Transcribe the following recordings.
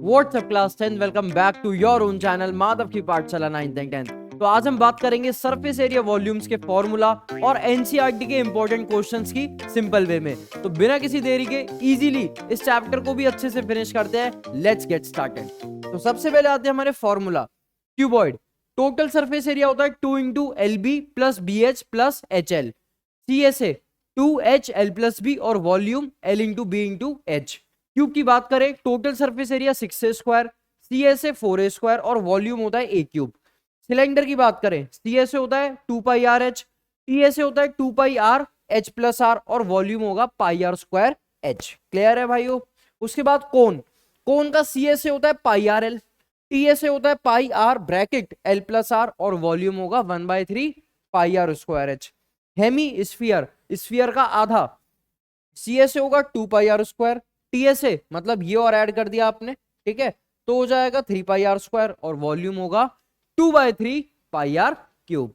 WhatsApp class 10 welcome back to your own channel Madhav की पाठशाला 9th and 10th। तो आज हम बात करेंगे सरफेस एरिया वॉल्यूम्स के फॉर्मूला और एनसीईआरटी के इंपॉर्टेंट क्वेश्चंस की सिंपल वे में। तो बिना किसी देरी के इजीली इस चैप्टर को भी अच्छे से फिनिश करते हैं। Let's get started. तो सबसे पहले आते हैं हमारे formula. Cuboid total surface area होता है 2 into L B plus B H plus H L. C S A 2HL plus B और volume L into B into H. Cube की बात करें total surface area 6A square, C S A 4A square और volume होता है ए cube. Cylinder की बात करें सी एस ए होता है 2πRH, टी एस ए होता है 2πRH प्लस आर और वॉल्यूम होगा πR स्क्वायर H। क्लियर है भाइयों। उसके बाद कोन, कोन का सी एस ए होता है πRL, टी एस ए होता है πR bracket L plus R और वॉल्यूम होगा 1/3 πR square H। Hemi sphere, sphere का आधा सी एस ए होगा 2πR स्क्वायर, टी एस ए मतलब ये और ऐड कर दिया आपने, ठीक है, तो हो जाएगा 3πR स्क्वायर और वॉल्यूम होगा 2/3 πR क्यूब।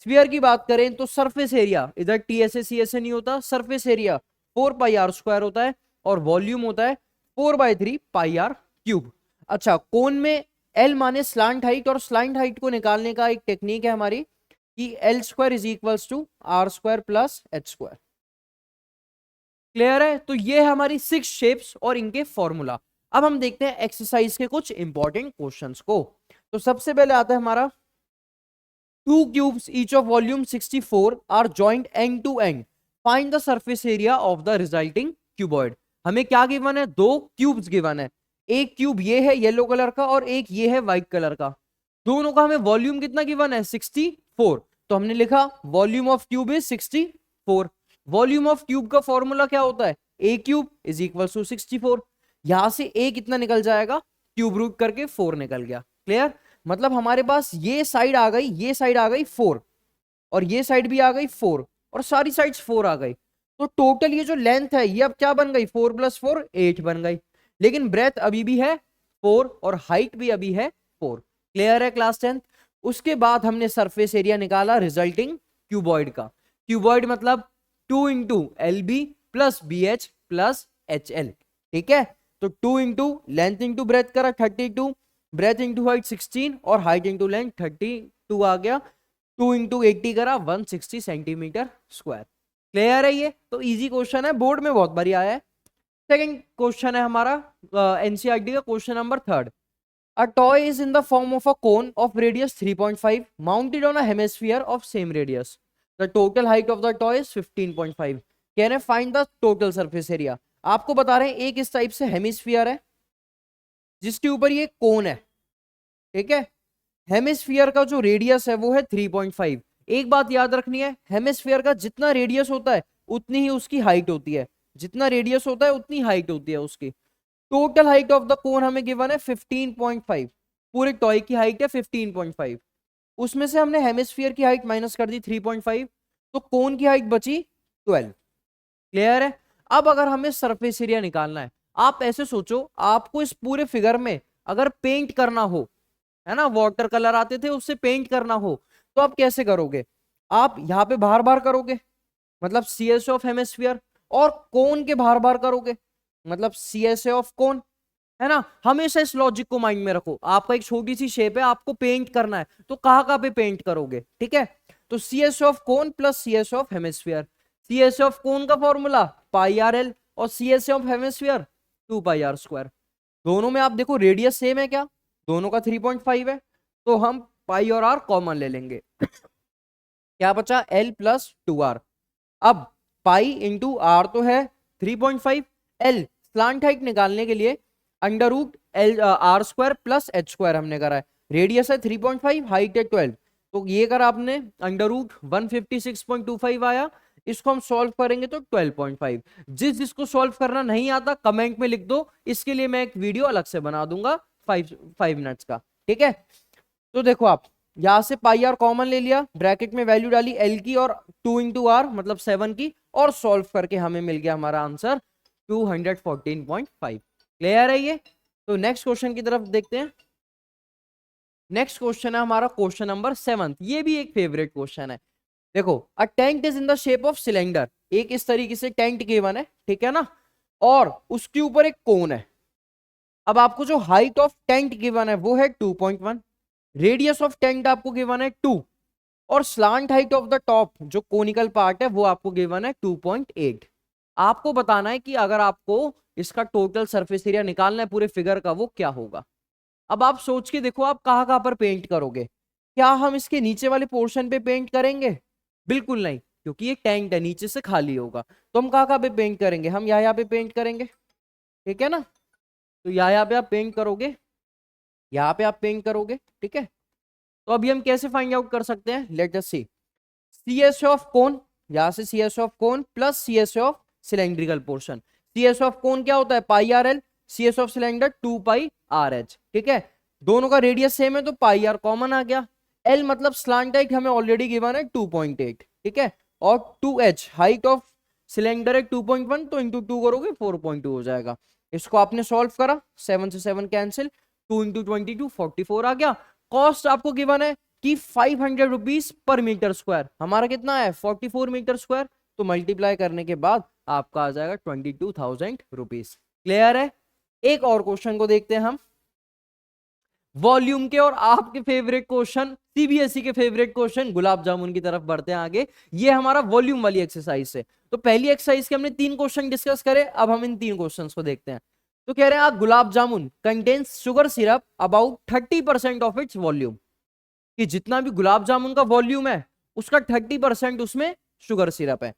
स्फीयर की बात करें तो सरफेस एरिया इधर T S A C S A नहीं होता, सरफेस एरिया 4πR स्क्वायर होता है और वॉल्यूम होता है 4/3 πR क्यूब। अच्छा, कोन में एल माने स्लांट हाइट, और स्लांट हाइट को निकालने का एक टेक्निक है हमारी कि L square is equals to R square plus H square. Clear है। तो ये है हमारी 6 शेप्स और इनके फॉर्मूला। अब हम देखते हैं एक्सरसाइज के कुछ इंपॉर्टेंट क्वेश्चंस को। तो सबसे पहले आता है हमारा 2 cubes each of volume 64 are joint end to end, find the surface area of the resulting cuboid. हमें क्या गिवन है? 2 क्यूब्स गिवन है। एक क्यूब ये है येलो कलर का और एक ये है व्हाइट कलर का। दोनों का हमें वॉल्यूम कितना गिवन है? 64। तो हमने लिखा volume of cube is 64। Volume of cube का फॉर्मूला क्या होता है? ए क्यूब इज इक्वल टू 64। यहां से ए कितना निकल जाएगा? क्यूब रूट करके 4 निकल गया। क्लियर। मतलब हमारे पास ये साइड आ गई, ये साइड आ गई 4 और ये साइड भी आ गई 4 और सारी साइड्स 4 आ गई। तो टोटल ये जो लेंथ है ये अब क्या बन गई? 4 + 4 8 बन गई। लेकिन ब्रेथ अभी भी है 4 और हाइट भी अभी है 4। क्लियर है क्लास 10th। उसके बाद हमने सरफेस एरिया निकाला रिजल्टिंग क्यूबॉइड का। क्यूबॉइड मतलब 2 into L B plus B H plus H L. ठीक है। तो 2 इंटू लेंथ इंटू ब्रेथ करा 32, ब्रेथ इंटू हाइट 16 और हाइट इंटू लेंथ 32 आ गया। 2 इंटू 80 करा 160 सेंटीमीटर स्क्वायर। क्लियर है ये? तो इजी क्वेश्चन है, बोर्ड में बहुत बारी आया है। सेकंड क्वेश्चन है हमारा एनसीईआरटी का question number 3rd। A toy is in the form of a cone of radius 3.5 mounted on a hemisphere of same radius. The total height of the toy is 15.5. कह रहे हैं find the total surface area। आपको बता रहे हैं एक इस type से हेमिस्फीयर है जिसके ऊपर ये कोन है। ठीक है। हेमिस्फीयर का जो रेडियस है वो है 3.5। एक बात याद रखनी है, हेमिस्फीयर का जितना रेडियस होता है उतनी ही उसकी हाइट होती है, जितना रेडियस होता है उतनी हाइट होती है उसकी। Total height of the cone हमें गिवन है 15.5। पूरे टॉय की हाइट है 15.5, उसमें से हमने हेमिस्फीयर की हाइट माइनस कर दी 3.5, तो कोन की हाइट बची 12। क्लियर है। अब अगर हमें सरफेस एरिया निकालना है, आप ऐसे सोचो आपको इस पूरे फिगर में अगर पेंट करना हो, है ना, वाटर कलर आते थे उससे पेंट करना हो, तो आप कैसे करोगे? आप यहां पे बार बार करोगे मतलब सी एस ऑफ हेमिस्फीयर, और कोन के बार बार करोगे मतलब सी एस ए ऑफ कोन, है ना। हमेशा इस लॉजिक को माइंड में रखो। आपका एक छोटी सी शेप है, आपको पेंट करना है, तो कहां कहां पे पेंट करोगे? ठीक है। तो C S of cone plus C S of hemisphere. C S of cone का फॉर्मूला πRL और C S of hemisphere 2πR square. दोनों में आप देखो रेडियस सेम है क्या? दोनों का 3.5 है, तो हम पाई और आर कॉमन ले लेंगे। क्या बचा? L + 2R। अब पाई इंटू आर तो है 3.5, एल स्लांट हाइट निकालने के लिए under root L R square plus H square हमने करा है। रेडियस है 3.5, हाइट है 12, तो ये करा आपने अंडर रूट 156.25 आया। इसको हम सॉल्व करेंगे तो 12.5। जिसको सॉल्व करना नहीं आता कमेंट में लिख दो, इसके लिए मैं एक वीडियो अलग से बना दूंगा 5 मिनट्स का। ठीक है। तो देखो आप यहां से पाई आर कॉमन ले लिया, ब्रैकेट में वैल्यू डाली एल की और 2 इंटू आर मतलब 7 की, और सॉल्व करके हमें मिल गया हमारा आंसर 214.5। क्लियर है ये? तो नेक्स्ट क्वेश्चन की तरफ देखते हैं। नेक्स्ट क्वेश्चन है हमारा क्वेश्चन नंबर 7। ये भी एक फेवरेट क्वेश्चन है। देखो, a tent is in the shape of cylinder. एक इस तरीके से टेंट गिवन है, ठीक है ना, और उसके ऊपर एक कोन है। अब आपको जो हाइट ऑफ टेंट गिवन है वो है 2.1, रेडियस ऑफ टेंट आपको गिवन है 2, और slant height of the top जो कोनिकल पार्ट है वो आपको गिवन है 2.8। आपको बताना है कि अगर आपको इसका टोटल सरफेस एरिया निकालना है पूरे फिगर का वो क्या होगा। अब आप सोच के देखो आप कहां कहां पर पेंट करोगे। क्या हम इसके नीचे वाले पोर्शन पे पेंट करेंगे? बिल्कुल नहीं, क्योंकि ये टैंक है नीचे से खाली होगा। तो हम कहां कहां पे पेंट करेंगे? हम यहाँ पे पेंट करेंगे, ठीक है ना। तो यहाँ पे आप पेंट करोगे, यहाँ पे आप पेंट करोगे, ठीक है। तो अभी हम कैसे फाइंड आउट कर सकते हैं? Let us see. C S of cone, यहां से C S of cone plus C S of cylindrical portion. C S of cone क्या होता है? Pi R L. C S of cylinder 2 pi R H, ठीक है। दोनों का radius same है तो पाई आर कॉमन आ गया। एल मतलब स्लांट हाइट हमें ऑलरेडी गिवन है 2.8, ठीक है। और 2h हाइट ऑफ सिलेंडर है 2.1, तो इंटू 2 करोगे 4.2 हो जाएगा। इसको आपने सॉल्व करा, 7 से 7 कैंसिल, 2 इंटू 22 44 आ गया। कॉस्ट आपको गिवन है कि 500 रुपीज पर मीटर स्क्वायर। हमारा कितना है? 44 मीटर स्क्वायर। तो मल्टीप्लाई करने के बाद आपका आ जाएगा 22,000 रुपीज। क्लियर है? एक और क्वेश्चन को देखते हैं हम, वॉल्यूम के और आपके फेवरेट क्वेश्चन, सीबीएसई के फेवरेट क्वेश्चन गुलाब जामुन की तरफ बढ़ते हैं आगे। ये हमारा वॉल्यूम वाली एक्सरसाइज है। तो पहली एक्सरसाइज के हमने 3 क्वेश्चन डिस्कस करे, अब हम इन 3 क्वेश्चंस को देखते हैं। तो कह रहे हैं आप gulab jamun contains sugar syrup about 30% of its volume, कि जितना भी गुलाब जामुन का वॉल्यूम है उसका 30% उसमें शुगर सिरप है।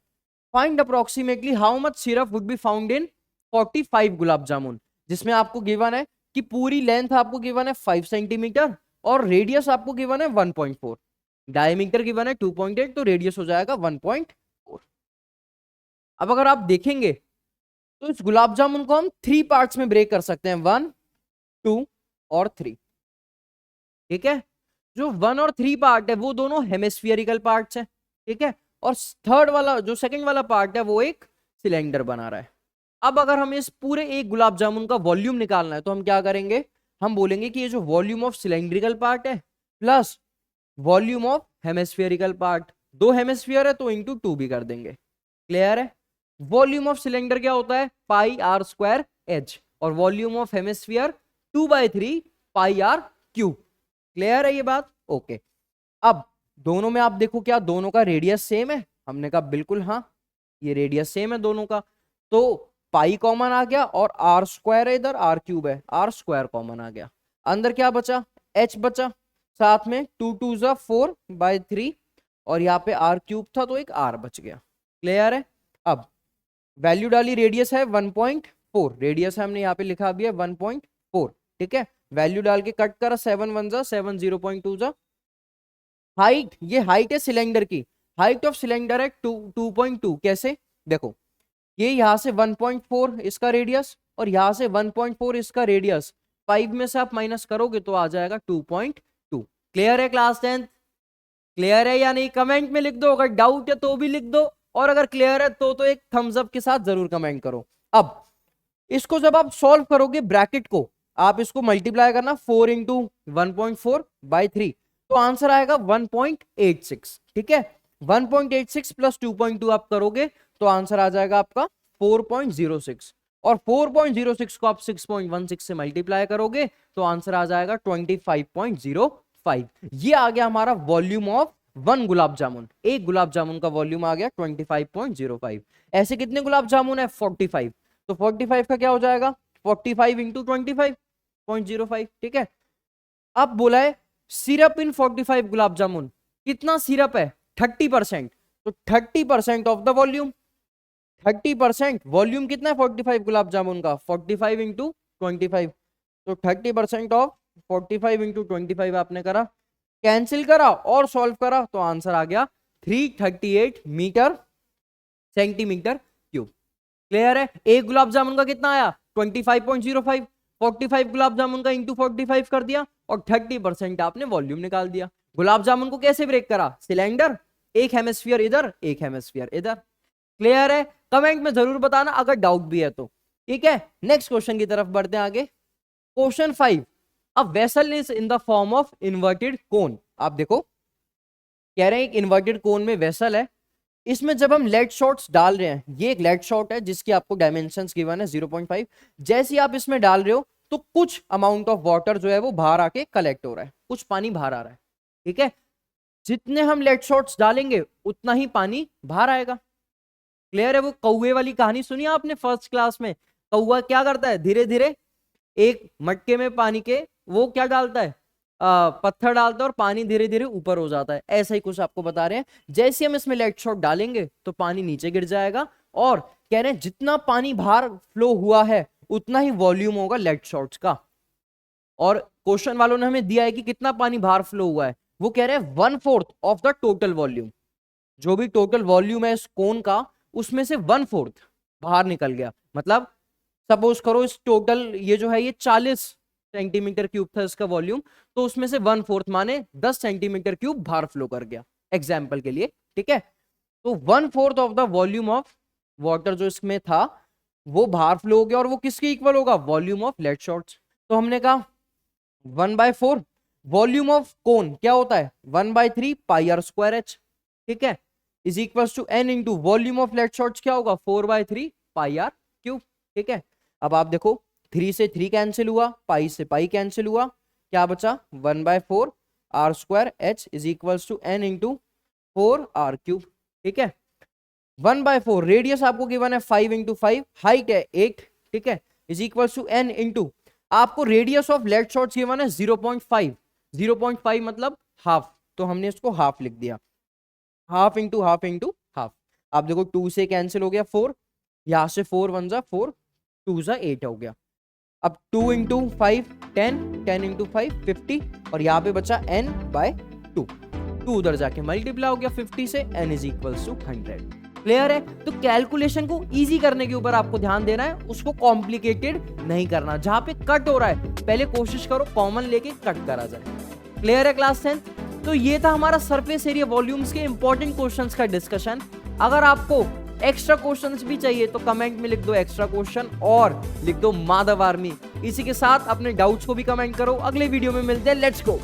Find approximately how much syrup would be found in 45 gulab jamun, जिसमें आपको गिवन है कि पूरी लेंथ आपको गिवन है 5 सेंटीमीटर और रेडियस आपको गिवन है 1.4, डायमीटर गिवन है 2.8, तो रेडियस हो जाएगा 1.4। अब अगर आप देखेंगे तो इस गुलाब जामुन को हम 3 पार्ट्स में ब्रेक कर सकते हैं, 1, 2 और 3, ठीक है। जो 1 और 3 पार्ट है वो दोनों हेमिस्फियरिकल पार्ट्स हैं, ठीक है। और थर्ड वाला जो सेकंड वाला पार्ट है वो एक सिलेंडर बना रहा है। अब अगर हमें इस पूरे एक गुलाब जामुन का वॉल्यूम निकालना है तो हम क्या करेंगे? हम बोलेंगे कि ये जो वॉल्यूम ऑफ सिलेंड्रिकल पार्ट है plus volume of hemispherical part, 2 hemisphere है तो इंटू 2 भी कर देंगे। क्लियर है? वॉल्यूम ऑफ सिलेंडर क्या होता है? पाई आर स्क्वायर एच, और volume of hemisphere 2/3 pi R cube. Clear है ये बात? ओके। अब दोनों में आप देखो क्या दोनों का रेडियस सेम है? हमने कहा बिल्कुल हाँ, ये रेडियस सेम है दोनों का। तो पाई कॉमन आ गया और आर स्क्वायर है, इधर आर क्यूब है, आर स्क्वायर कॉमन आ गया। अंदर क्या बचा? एच बचा, साथ में 2 2 जा 4/3, और यहाँ पे आर क्यूब था तो एक आर बच गया। क्लियर है? अब वैल्यू डाली, रेडियस है 1.4, रेडियस है हमने यहाँ पे लिखा भी है 1.4, ठीक है। वैल्यू डाल के कट करा, 7 1 जा 7, 0.2 जा। हाइट, ये हाइट है सिलेंडर की, हाइट ऑफ सिलेंडर है 2.2। कैसे? देखो ये यहां से 1.4 इसका रेडियस और यहां से 1.4 इसका रेडियस, 5 में से आप माइनस करोगे तो आ जाएगा 2.2। क्लियर है क्लास 10? क्लियर है या नहीं? कमेंट में लिख दो, अगर डाउट है तो भी लिख दो, और अगर क्लियर है तो एक थम्स अप के साथ जरूर कमेंट करो। अब इसको जब आप सॉल्व करोगे ब्रैकेट को, आप इसको मल्टीप्लाई करना 4 इंटू 1.4/3, तो आंसर आएगा 1.86, ठीक है। 1.86 प्लस 2.2 आप करोगे तो आंसर आ जाएगा आपका 4.06, और 4.06 को आप 6.16 से मल्टीप्लाई करोगे तो आंसर आ जाएगा 25.05। ये आ गया हमारा वॉल्यूम ऑफ 1 गुलाब जामुन। एक गुलाब जामुन का वॉल्यूम आ गया 25.05। ऐसे कितने गुलाब जामुन है? 45। तो 45 का क्या हो जाएगा? 45 इंटू 25.05, ठीक है। अब बोला है सिरप इन 45 गुलाब जामुन, कितना सिरप है? 30%। तो 30% ऑफ द वॉल्यूम, 30% वॉल्यूम कितना है 45 गुलाब जामुन का? 45 इंटू 25, तो 30% ऑफ 45 इंटू 25 आपने करा, कैंसिल करा और सॉल्व करा तो आंसर आ गया 338 मीटर सेंटीमीटर क्यूब। क्लियर है? एक गुलाब जामुन का कितना आया? 25.05, 45 गुलाब जामुन का इंटू 45 कर दिया और 30% आपने वॉल्यूम निकाल दिया। गुलाब जामुन को कैसे ब्रेक करा? सिलेंडर, एक हेमिस्फीयर इधर, एक हेमिस्फीयर इधर। क्लियर है? कमेंट में जरूर बताना अगर डाउट भी है तो, ठीक है। नेक्स्ट क्वेश्चन की तरफ बढ़ते हैं आगे। Question 5, a vessel is in the form of inverted कोन। आप देखो कह रहे हैं एक इन्वर्टेड कोन में वेसल है, इसमें जब हम लेड शॉट्स डाल रहे हैं, ये एक लेड शॉट है जिसकी आपको डायमेंशंस गिवन है 0.5, जैसे ही आप इसमें डाल रहे हो तो कुछ अमाउंट ऑफ वाटर जो है वो बाहर आके कलेक्ट हो रहा है, कुछ पानी बाहर आ रहा है, ठीक है। जितने हम लेड शॉट्स डालेंगे उतना ही पानी बाहर आएगा। क्लियर है? वो कौवे वाली कहानी सुनी आपने फर्स्ट क्लास में? कौवा क्या करता है, धीरे धीरे एक मटके में पानी के वो क्या डालता है, पत्थर डालता है और पानी धीरे धीरे ऊपर हो जाता है। ऐसा ही कुछ आपको बता रहे हैं, जैसे हम इसमें लेड शॉट डालेंगे तो पानी नीचे गिर जाएगा, और कह रहे हैं जितना पानी बाहर फ्लो हुआ है उतना ही वॉल्यूम होगा लेड शॉट्स का। और क्वेश्चन वालों ने हमें दिया है कि कितना पानी बाहर फ्लो हुआ है, वो कह रहे हैं 1/4 ऑफ द टोटल वॉल्यूम। जो भी टोटल वॉल्यूम है इस कोन का, उसमें से 1/4 बाहर निकल गया। मतलब सपोज करो इस टोटल ये जो है ये 40 सेंटीमीटर क्यूब था इसका वॉल्यूम, तो उसमें से 1/4 माने 10 सेंटीमीटर क्यूब बाहर फ्लो कर गया, एग्जाम्पल के लिए, ठीक है। तो 1/4 of the volume of water जो इसमें था वो बाहर फ्लो हो गया, और वो किसके इक्वल होगा, वॉल्यूम ऑफ लेड शॉट्स। तो हमने कहा 1/4 वॉल्यूम ऑफ कोन क्या होता है, 1/3 पाई आर स्क्वायर एच, ठीक है, is equals to n into volume of lead shots क्या होगा, 4/3 पाई आर क्यूब, ठीक है। अब आप देखो 3 से 3 कैंसिल हुआ, पाई से पाई कैंसिल हुआ, क्या बचा 1/4 R square H is equals to n into 4 R cube, ठीक है। 1/4 रेडियस आपको गिवन है 5 इंटू 5, हाइट है 8, ठीक है, is equals to n into आपको radius of lead shots given है 0.5, 0.5 मतलब हाफ, तो हमने इसको हाफ लिख दिया, half into half into half. आप देखो 2 से कैंसिल हो गया 4, यहां से 4 1 जा 4, 2 जा 8 हो गया। अब 2 इंटू 5 10, 10 इंटू 5 50, और यहाँ पे बचा n/2, 2 उधर जाके मल्टीप्लाई हो गया 50 से, n is equals to 100। Clear है? तो कैलकुलेशन को इजी करने के ऊपर आपको ध्यान देना है, उसको कॉम्प्लिकेटेड नहीं करना। जहां पे कट हो रहा है पहले कोशिश करो कॉमन लेके कट करा जाए। क्लियर है क्लास 10? तो ये था हमारा सरफेस एरिया वॉल्यूम्स के इंपॉर्टेंट क्वेश्चंस का डिस्कशन। अगर आपको एक्स्ट्रा क्वेश्चंस भी चाहिए तो कमेंट में लिख दो एक्स्ट्रा क्वेश्चन, और लिख दो माधव आर्मी। इसी के साथ अपने डाउट्स को भी कमेंट करो। अगले वीडियो में मिलते हैं, लेट्स गो।